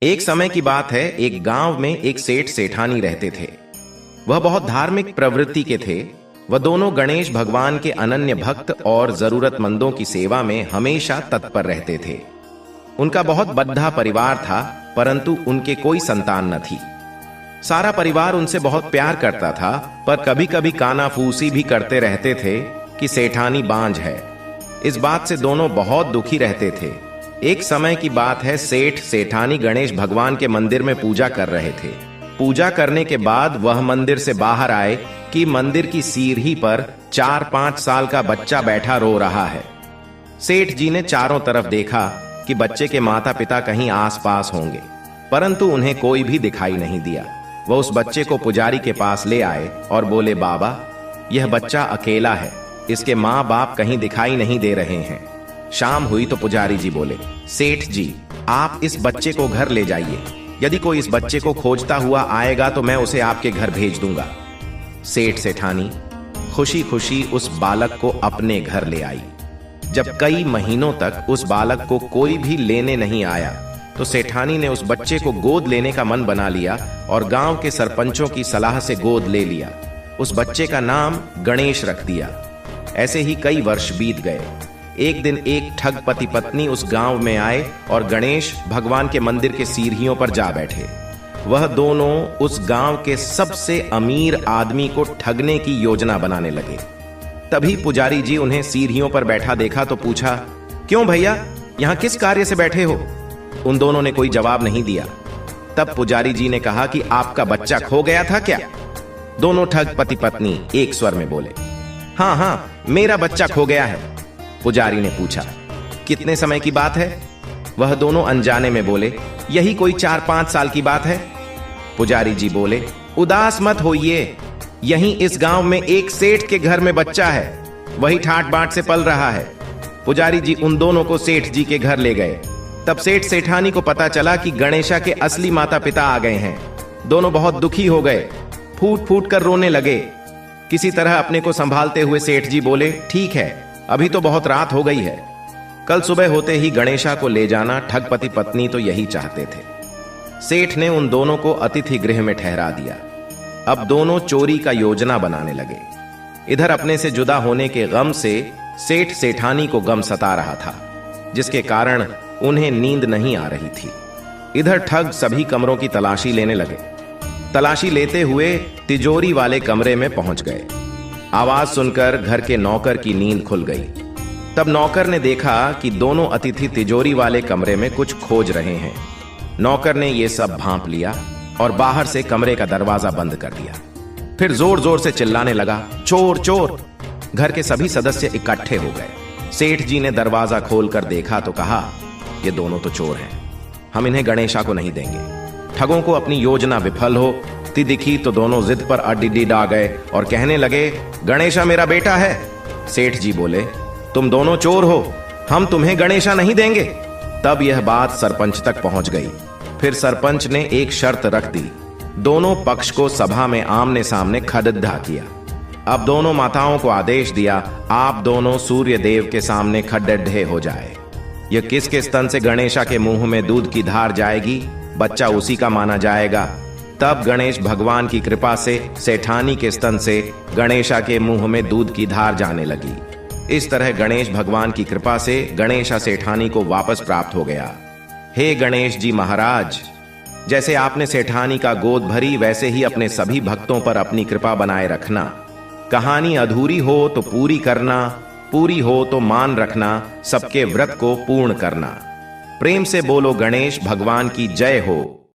एक समय की बात है, एक गांव में एक सेठ सेठानी रहते थे। वह बहुत धार्मिक प्रवृत्ति के थे। वह दोनों गणेश भगवान के अनन्य भक्त और जरूरतमंदों की सेवा में हमेशा तत्पर रहते थे। उनका बहुत बद्धा परिवार था, परंतु उनके कोई संतान न थी। सारा परिवार उनसे बहुत प्यार करता था, पर कभी कभी कानाफूसी भी करते रहते थे कि सेठानी बांझ है। इस बात से दोनों बहुत दुखी रहते थे। एक समय की बात है, सेठ सेठानी गणेश भगवान के मंदिर में पूजा कर रहे थे। पूजा करने के बाद वह मंदिर से बाहर आए कि मंदिर की सीढ़ी पर 4-5 साल का बच्चा बैठा रो रहा है। सेठ जी ने चारों तरफ देखा कि बच्चे के माता पिता कहीं आसपास होंगे, परंतु उन्हें कोई भी दिखाई नहीं दिया। वह उस बच्चे को पुजारी के पास ले आए और बोले, बाबा, यह बच्चा अकेला है, इसके माँ बाप कहीं दिखाई नहीं दे रहे हैं। शाम हुई तो पुजारी जी बोले, सेठ जी, आप इस बच्चे को घर ले जाइए। यदि कोई इस बच्चे को खोजता हुआ आएगा तो मैं उसे आपके घर भेज दूंगा। सेठ सेठानी खुशी खुशी उस बालक को अपने घर ले आई। जब कई महीनों तक उस बालक को कोई भी लेने नहीं आया, तो सेठानी ने उस बच्चे को गोद लेने का मन बना लिया और गांव के सरपंचों की सलाह से गोद ले लिया। उस बच्चे का नाम गणेश रख दिया। ऐसे ही कई वर्ष बीत गए। एक दिन एक ठग पति पत्नी उस गांव में आए और गणेश भगवान के मंदिर के सीढ़ियों पर जा बैठे। वह दोनों उस गांव के सबसे अमीर आदमी को ठगने की योजना बनाने लगे। तभी पुजारी जी उन्हें सीढ़ियों पर बैठा देखा तो पूछा, क्यों भैया, यहां किस कार्य से बैठे हो? उन दोनों ने कोई जवाब नहीं दिया। तब पुजारी जी ने कहा कि आपका बच्चा खो गया था क्या? दोनों ठग पति पत्नी एक स्वर में बोले, हाँ हाँ, मेरा बच्चा खो गया है। पुजारी ने पूछा, कितने समय की बात है? वह दोनों अनजाने में बोले, यही कोई 4-5 साल की बात है। पुजारी जी बोले, उदास मत होइए, यहीं इस गांव में एक सेठ के घर में बच्चा है, वही ठाट बाट से पल रहा है। पुजारी जी उन दोनों को सेठ जी के घर ले गए। तब सेठ सेठानी को पता चला कि गणेशा के असली माता पिता आ गए हैं। दोनों बहुत दुखी हो गए, फूट फूट कर रोने लगे। किसी तरह अपने को संभालते हुए सेठ जी बोले, ठीक है, अभी तो बहुत रात हो गई है, कल सुबह होते ही गणेशा को ले जाना। ठगपति पत्नी तो यही चाहते थे। सेठ ने उन दोनों को अतिथि गृह में ठहरा दिया। अब दोनों चोरी का योजना बनाने लगे। इधर अपने से जुदा होने के गम से सेठ सेठानी को गम सता रहा था, जिसके कारण उन्हें नींद नहीं आ रही थी। इधर ठग सभी कमरों की तलाशी लेने लगे। तलाशी लेते हुए तिजोरी वाले कमरे में पहुंच गए। आवाज सुनकर घर के नौकर की नींद खुल गई। तब नौकर ने देखा कि दोनों अतिथि तिजोरी वाले कमरे में कुछ खोज रहे हैं। नौकर ने यह सब भांप लिया और बाहर से कमरे का दरवाजा बंद कर दिया। फिर जोर जोर से चिल्लाने लगा, चोर चोर। घर के सभी सदस्य इकट्ठे हो गए। सेठ जी ने दरवाजा खोलकर देखा तो कहा, ये दोनों तो चोर हैं, हम इन्हें गणेशा को नहीं देंगे। ठगों को अपनी योजना विफल होती दिखी तो दोनों जिद पर अडिडिड आ गए और कहने लगे, गणेशा मेरा बेटा है। सेठ जी बोले, तुम दोनों चोर हो, हम तुम्हें गणेशा नहीं देंगे। तब यह बात सरपंच तक पहुंच गई। फिर सरपंच ने एक शर्त रख दी, दोनों पक्ष को सभा में आमने सामने खड़िड्ढा किया। अब दोनों माताओं को आदेश दिया, आप दोनों सूर्य देव के सामने खड़िड्ढे हो जाए। यह किसके स्तन से गणेशा के मुंह में दूध की धार जाएगी, बच्चा उसी का माना जाएगा। तब गणेश भगवान की कृपा से सेठानी के स्तन से गणेशा के मुंह में दूध की धार जाने लगी। इस तरह गणेश भगवान की कृपा से गणेशा सेठानी को वापस प्राप्त हो गया। हे गणेश जी महाराज, जैसे आपने सेठानी का गोद भरी, वैसे ही अपने सभी भक्तों पर अपनी कृपा बनाए रखना। कहानी अधूरी हो तो पूरी करना, पूरी हो तो मान रखना, सबके व्रत को पूर्ण करना। प्रेम से बोलो गणेश भगवान की जय हो।